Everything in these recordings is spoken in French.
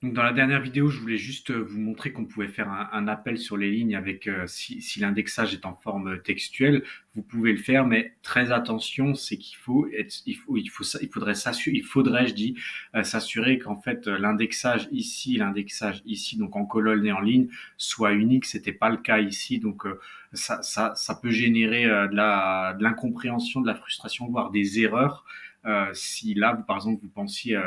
Donc dans la dernière vidéo, je voulais juste vous montrer qu'on pouvait faire un appel sur les lignes avec si l'indexage est en forme textuelle, vous pouvez le faire, mais très attention, c'est qu'il faut être, il faudrait s'assurer, je dis, s'assurer qu'en fait l'indexage ici, donc en colonne et en ligne, soit unique. C'était pas le cas ici, donc ça peut générer de l'incompréhension, de la frustration, voire des erreurs. Si là, par exemple, vous pensiez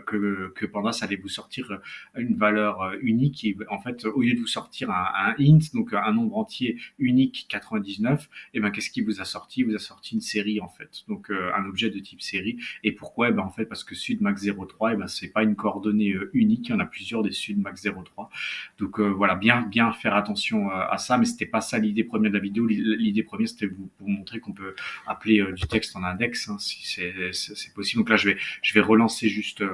que Pandas allait vous sortir une valeur unique, et en fait, au lieu de vous sortir un int, donc un nombre entier unique 99, et ben qu'est-ce qu'il vous a sorti? Il vous a sorti une série en fait, donc un objet de type série. Et pourquoi? Eh ben en fait parce que sudmax03, et ben c'est pas une coordonnée unique, il y en a plusieurs des sudmax03. Donc voilà, bien faire attention à ça, mais c'était pas ça l'idée première de la vidéo. L'idée première, c'était vous montrer qu'on peut appeler du texte en index, hein, si c'est possible. Donc là, je vais relancer juste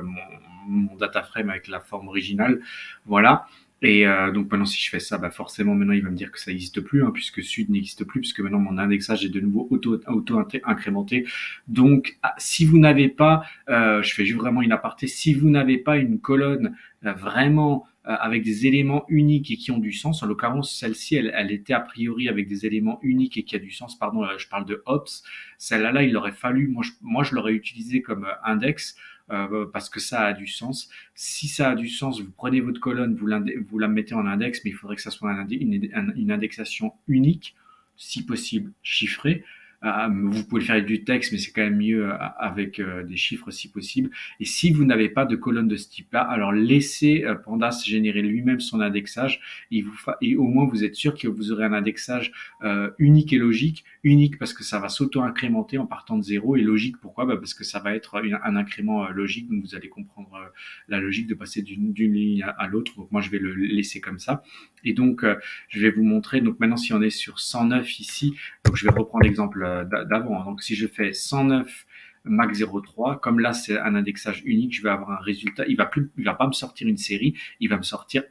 mon data frame avec la forme originale. Voilà. Et donc maintenant, si je fais ça, bah forcément, maintenant, il va me dire que ça n'existe plus, hein, puisque sud n'existe plus, puisque maintenant, mon indexage est de nouveau auto-incrémenté. Donc, si vous n'avez pas, je fais juste vraiment une aparté, si vous n'avez pas une colonne vraiment avec des éléments uniques et qui ont du sens, en l'occurrence, celle-ci, elle était a priori avec des éléments uniques et qui a du sens, pardon, je parle de ops, celle-là, il aurait fallu, moi je l'aurais utilisé comme index, parce que ça a du sens. Si ça a du sens, vous prenez votre colonne, vous la mettez en index, mais il faudrait que ça soit une indexation unique, si possible chiffrée. Vous pouvez le faire avec du texte, mais c'est quand même mieux avec des chiffres si possible. Et si vous n'avez pas de colonne de ce type-là, alors laissez Pandas générer lui-même son indexage et au moins vous êtes sûr que vous aurez un indexage unique et logique. Unique parce que ça va s'auto-incrémenter en partant de zéro, et logique pourquoi? Parce que ça va être un incrément logique, donc vous allez comprendre la logique de passer d'une ligne à l'autre. Donc moi je vais le laisser comme ça. Et donc je vais vous montrer, donc maintenant si on est sur 109 ici, donc je vais reprendre l'exemple d'avant. Donc si je fais 109 Mac 03, comme là c'est un indexage unique, je vais avoir un résultat. Il va pas me sortir une série, il va me sortir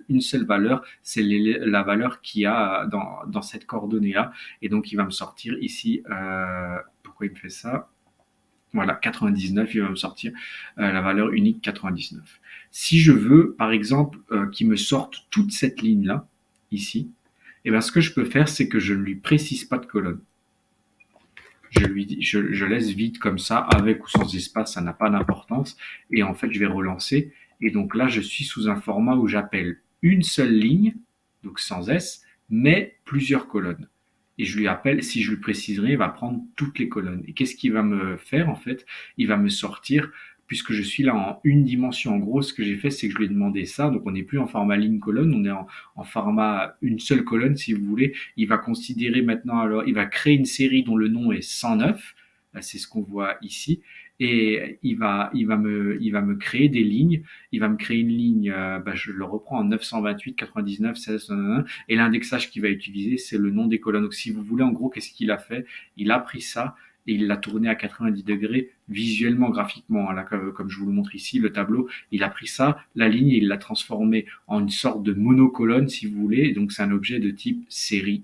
une seule valeur, c'est la valeur qu'il y a dans cette coordonnée-là. Et donc il va me sortir ici, pourquoi il me fait ça? Voilà, 99, il va me sortir la valeur unique 99. Si je veux, par exemple, qu'il me sorte toute cette ligne-là, ici, et bien ce que je peux faire, c'est que je ne lui précise pas de colonne. Je laisse vide comme ça, avec ou sans espace, ça n'a pas d'importance. Et en fait, je vais relancer. Et donc là, je suis sous un format où j'appelle une seule ligne, donc sans S, mais plusieurs colonnes. Et je lui appelle, si je lui préciserai, il va prendre toutes les colonnes. Et qu'est-ce qu'il va me faire en fait? Il va me sortir, puisque je suis là en une dimension. En gros, ce que j'ai fait, c'est que je lui ai demandé ça. Donc on n'est plus en format ligne-colonne, on est en format une seule colonne, si vous voulez. Il va considérer maintenant, alors, il va créer une série dont le nom est 109. C'est ce qu'on voit ici. Et il va me créer des lignes. Il va me créer une ligne, je le reprends en 928, 99, 16, et l'indexage qu'il va utiliser, c'est le nom des colonnes. Donc, si vous voulez, en gros, qu'est-ce qu'il a fait? Il a pris ça et il l'a tourné à 90 degrés visuellement, graphiquement. Là, comme je vous le montre ici, le tableau, il a pris ça, la ligne, et il l'a transformé en une sorte de monocolonne, si vous voulez. Et donc, c'est un objet de type série.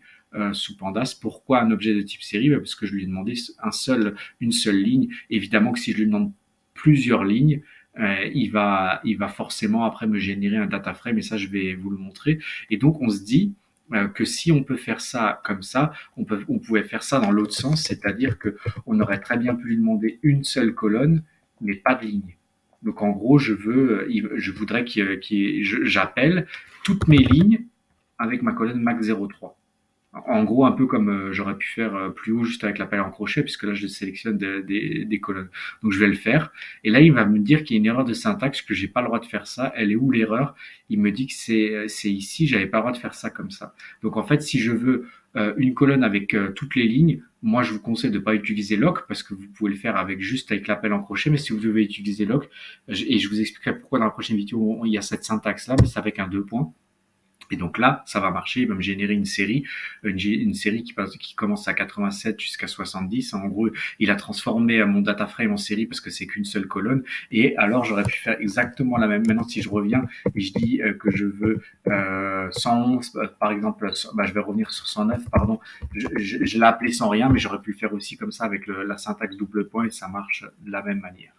Sous Pandas. Pourquoi un objet de type série? Parce que je lui ai demandé une seule ligne. Évidemment que si je lui demande plusieurs lignes, il va forcément après me générer un data frame, et ça je vais vous le montrer. Et donc on se dit que si on peut faire ça comme ça, on pouvait faire ça dans l'autre sens, c'est-à-dire que on aurait très bien pu lui demander une seule colonne, mais pas de ligne. Donc en gros, je voudrais j'appelle toutes mes lignes avec ma colonne Mac 03. En gros, un peu comme j'aurais pu faire plus haut juste avec l'appel en crochet, puisque là je sélectionne des colonnes. Donc je vais le faire. Et là, il va me dire qu'il y a une erreur de syntaxe, que j'ai pas le droit de faire ça. Elle est où l'erreur? Il me dit que c'est ici, j'avais pas le droit de faire ça comme ça. Donc en fait, si je veux une colonne avec toutes les lignes, moi je vous conseille de pas utiliser lock, parce que vous pouvez le faire juste avec l'appel en crochet. Mais si vous devez utiliser lock, et je vous expliquerai pourquoi dans la prochaine vidéo il y a cette syntaxe là, mais c'est avec un deux points. Et donc là, ça va marcher, il va me générer une série qui commence à 87 jusqu'à 70. En gros, il a transformé mon data frame en série parce que c'est qu'une seule colonne. Et alors, j'aurais pu faire exactement la même. Maintenant, si je reviens et je dis que je veux 111, par exemple, je vais revenir sur 109, pardon. Je l'ai appelé sans rien, mais j'aurais pu le faire aussi comme ça avec la syntaxe double point, et ça marche de la même manière.